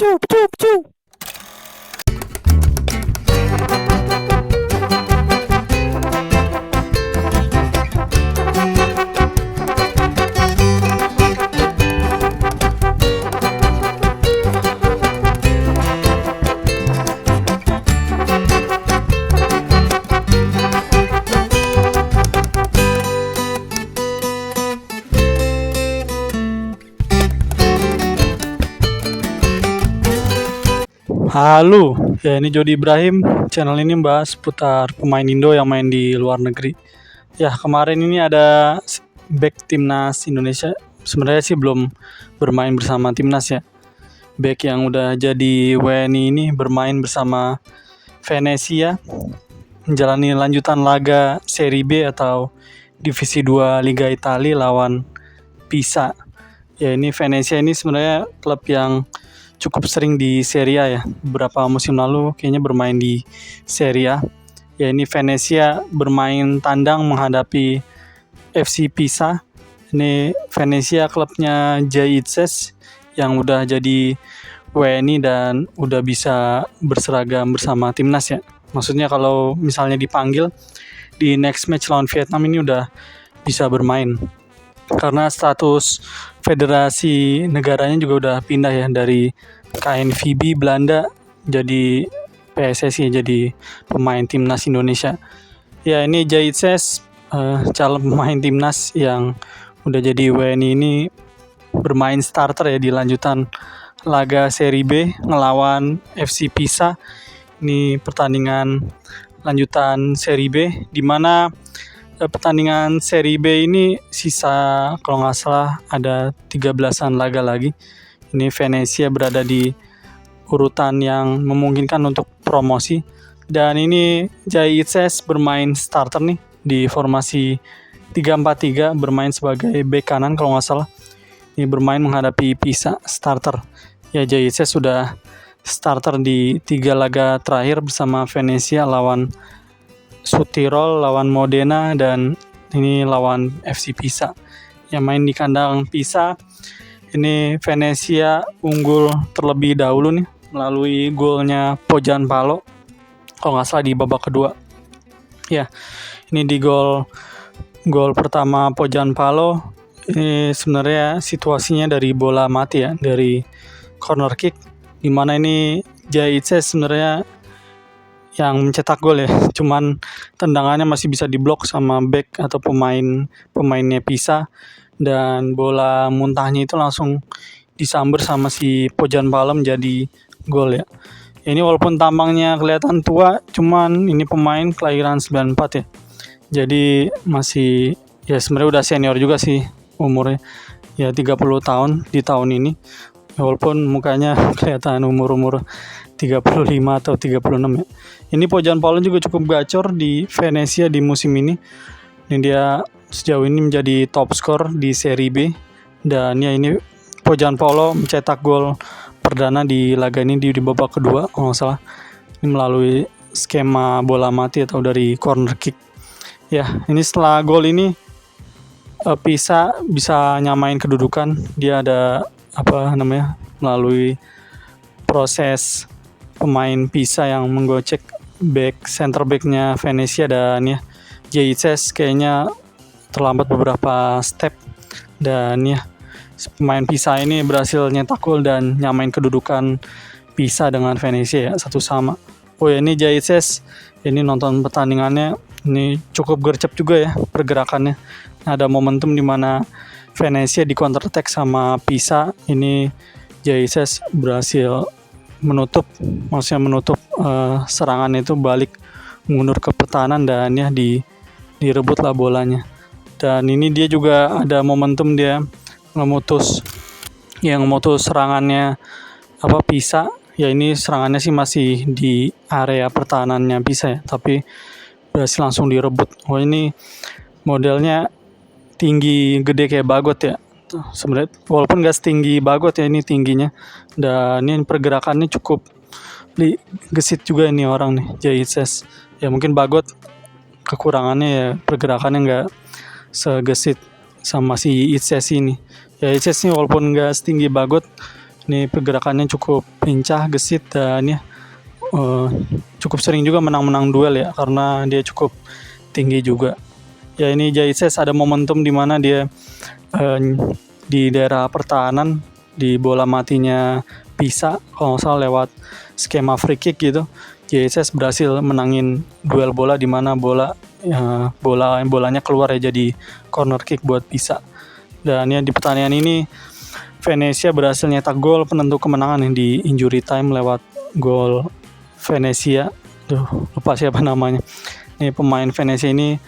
Pecu, pecu, pecu. Halo, ya ini Jody Ibrahim. Channel ini membahas seputar pemain Indo yang main di luar negeri. Ya kemarin ini ada back timnas Indonesia. Sebenarnya sih belum bermain bersama timnas ya. Back yang udah jadi WNI ini bermain bersama Venezia, menjalani lanjutan laga Serie B atau Divisi 2 Liga Italia lawan Pisa. Ya ini Venezia ini sebenarnya klub yang cukup sering di Serie A ya. Beberapa musim lalu kayaknya bermain di Serie A. Ya ini Venezia bermain tandang menghadapi FC Pisa. Ini Venezia klubnya Jaitzes yang udah jadi WNI dan udah bisa berseragam bersama timnas ya. Maksudnya kalau misalnya dipanggil di next match lawan Vietnam ini udah bisa bermain. Karena status federasi negaranya juga udah pindah ya dari KNVB Belanda jadi PSSI jadi pemain timnas Indonesia. Ya ini Jaitzes calon pemain timnas yang udah jadi WNI ini bermain starter ya di lanjutan laga Serie B ngelawan FC Pisa. Ini pertandingan lanjutan Serie B di mana pertandingan Serie B ini sisa kalau nggak salah ada 13-an laga lagi. Ini Venezia berada di urutan yang memungkinkan untuk promosi. Dan ini Jaitzes bermain starter nih di formasi 3-4-3 bermain sebagai bek kanan kalau nggak salah. Ini bermain menghadapi Pisa starter. Ya Jaitzes sudah starter di 3 laga terakhir bersama Venezia lawan Südtirol, lawan Modena, dan ini lawan FC Pisa yang main di kandang Pisa. Ini Venezia unggul terlebih dahulu nih melalui golnya Pojan Palo kalau nggak salah di babak kedua. Ya ini di gol pertama Pojan Palo ini sebenarnya situasinya dari bola mati ya, dari corner kick, dimana ini Jaitzes sebenarnya yang mencetak gol ya, cuman tendangannya masih bisa diblok sama back atau pemainnya Pisa, dan bola muntahnya itu langsung disamber sama si Pojan Palo menjadi gol ya. Ini walaupun tampangnya kelihatan tua, cuman ini pemain kelahiran 94 ya. Jadi masih ya sebenarnya udah senior juga sih umurnya. Ya 30 tahun di tahun ini. Walaupun mukanya kelihatan umur 35 atau 36 ya. Ini Pojan Palo juga cukup gacor di Venezia di musim ini. Ini dia sejauh ini menjadi top skor di Serie B. Dan ya ini Pojan Palo mencetak gol perdana di laga ini di babak kedua kalau nggak salah. Ini melalui skema bola mati atau dari corner kick. Ya ini setelah gol ini Pisa bisa nyamain kedudukan. Dia ada melalui proses pemain Pisa yang menggocek center backnya Venezia, dan ya Jaitzes kayaknya terlambat beberapa step, dan ya pemain Pisa ini berhasil nyetak gol dan nyamain kedudukan Pisa dengan Venezia ya 1-1. Oh ya ini Jaitzes ini nonton pertandingannya ini cukup gercep juga ya pergerakannya. Ada momentum di mana Venezia di counter attack sama Pisa, ini Jaitzes berhasil menutup serangan itu balik mundur ke pertahanan, dan ya direbutlah bolanya. Dan ini dia juga ada momentum dia memutus serangannya Pisa. Ya ini serangannya sih masih di area pertahanannya Pisa ya, tapi berhasil langsung direbut. Oh ini modelnya tinggi gede kayak Bagot ya. Sebenarnya walaupun gak setinggi Bagot ya ini tingginya, dan ini pergerakannya cukup gesit juga ini orang nih Jaitzes. Ya mungkin Bagot kekurangannya ya pergerakannya gak segesit sama si Itzes ini. Ya Itzes ini walaupun gak setinggi Bagot Ini pergerakannya cukup lincah, gesit, dan ya cukup sering juga menang-menang duel ya, karena dia cukup tinggi juga. Ya ini Jaises ada momentum di mana dia di daerah pertahanan, di bola matinya Pisa kalau nggak salah lewat skema free kick gitu. Jaises berhasil menangin duel bola di mana bolanya keluar ya, jadi corner kick buat Pisa. Dan ya di pertandingan ini Venezia berhasil nyetak gol penentu kemenangan yang di injury time lewat gol Venezia. Lupa siapa namanya. Ini pemain Venezia ini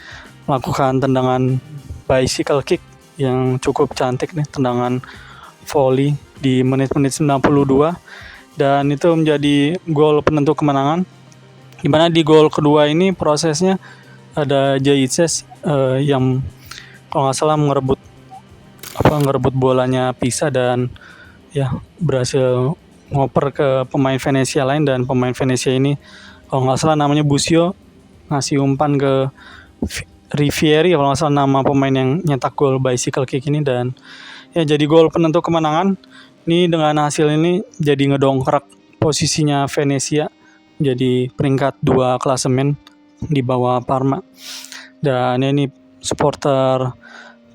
melakukan tendangan bicycle kick yang cukup cantik nih, tendangan volley di menit-menit 92, dan itu menjadi gol penentu kemenangan. Dimana di gol kedua ini prosesnya ada Jaises yang kalau nggak salah ngerebut bolanya Pisa dan ya berhasil ngoper ke pemain Venezia lain, dan pemain Venezia ini kalau nggak salah namanya Busio ngasih umpan ke Rivieri kalau nggak salah nama pemain yang nyetak gol bicycle kick ini, dan ya jadi gol penentu kemenangan. Ini dengan hasil ini jadi ngedongkrak posisinya Venezia jadi peringkat 2 klasemen di bawah Parma. Dan ini supporter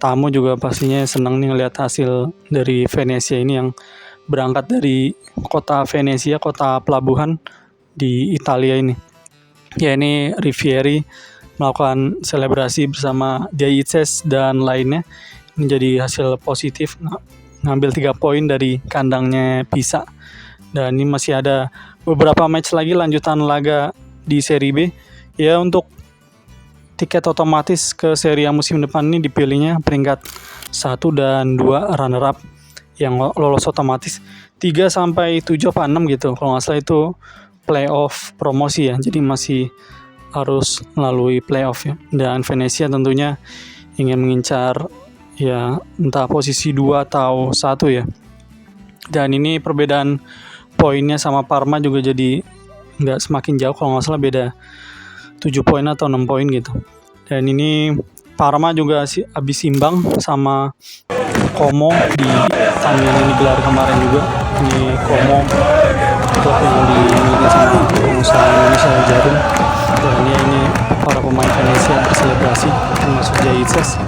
tamu juga pastinya senang nih ngelihat hasil dari Venezia ini yang berangkat dari kota Venezia, kota pelabuhan di Italia ini. Ya ini Rivieri melakukan selebrasi bersama Jaises dan lainnya. Ini jadi hasil positif, ngambil 3 poin dari kandangnya Pisa. Dan ini masih ada beberapa match lagi lanjutan laga di Serie B. Ya untuk tiket otomatis ke Serie A musim depan ini dipilihnya peringkat 1 dan 2 runner up yang lolos otomatis. 3 sampai 7 apa 6 gitu. Kalau nggak salah itu playoff promosi ya. Jadi masih harus melalui playoff ya. Dan Venezia tentunya ingin mengincar ya entah posisi 2 atau 1 ya. Dan ini perbedaan poinnya sama Parma juga jadi nggak semakin jauh, kalau nggak salah beda 7 poin atau 6 poin gitu. Dan ini Parma juga habis imbang sama Como di pertandingan yang digelar kemarin juga. Ini Como klub yang dimiliki sama pengusaha Indonesia Jarum. Dan ini para pemain Venezia berselebrasi termasuk Jaises.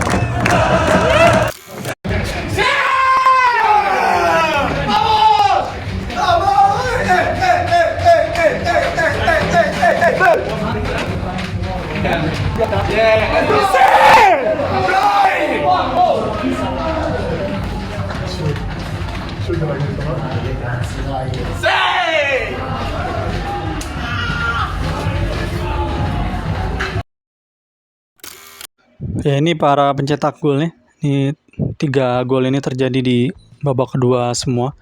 Ya ini para pencetak gol nih. Ini 3 gol ini terjadi di babak kedua semua,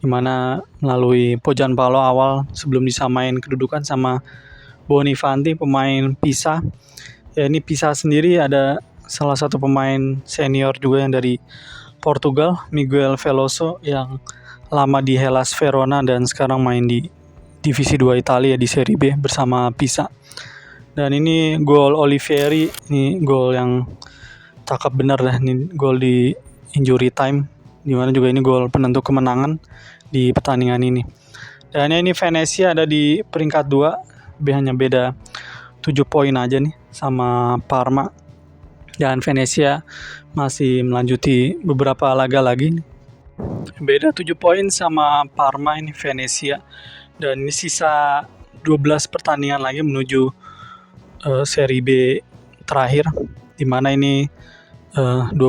dimana melalui Pojan Palo awal sebelum disamain kedudukan sama Bonifanti pemain Pisa. Ya ini Pisa sendiri ada salah satu pemain senior juga yang dari Portugal, Miguel Veloso, yang lama di Hellas Verona dan sekarang main di Divisi 2 Italia di Serie B bersama Pisa. Dan ini gol Olivieri, ini gol yang cakep bener dah, ini gol di injury time, dimana juga ini gol penentu kemenangan di pertandingan ini. Dan ini Venezia ada di peringkat 2, hanya beda 7 poin aja nih sama Parma. Dan Venezia masih melanjuti beberapa laga lagi nih. Beda 7 poin sama Parma ini Venezia. Dan ini sisa 12 pertandingan lagi menuju Serie B terakhir, dimana ini 12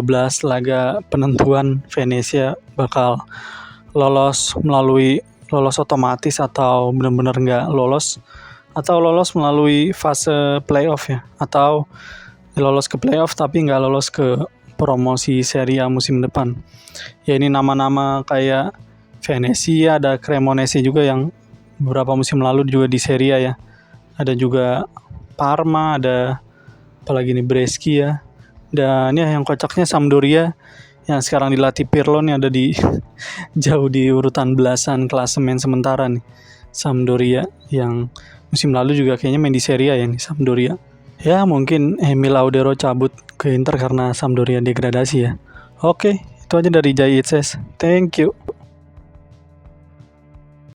laga penentuan Venezia bakal lolos otomatis atau benar-benar nggak lolos, atau lolos melalui fase playoff ya, atau lolos ke playoff tapi nggak lolos ke promosi Serie A musim depan. Ya ini nama-nama kayak Venezia, ada Cremonese juga yang beberapa musim lalu juga di Serie A ya. Ada juga Parma, ada apalagi nih Brescia, dan ya yang kocaknya Sampdoria yang sekarang dilatih Pirlo nih ada di jauh di urutan belasan klasemen sementara nih. Sampdoria yang musim lalu juga kayaknya main di Serie A ya nih Sampdoria. Ya mungkin Emil Laudero cabut ke Inter karena Sampdoria degradasi ya. Oke, itu aja dari Jaises. Thank you.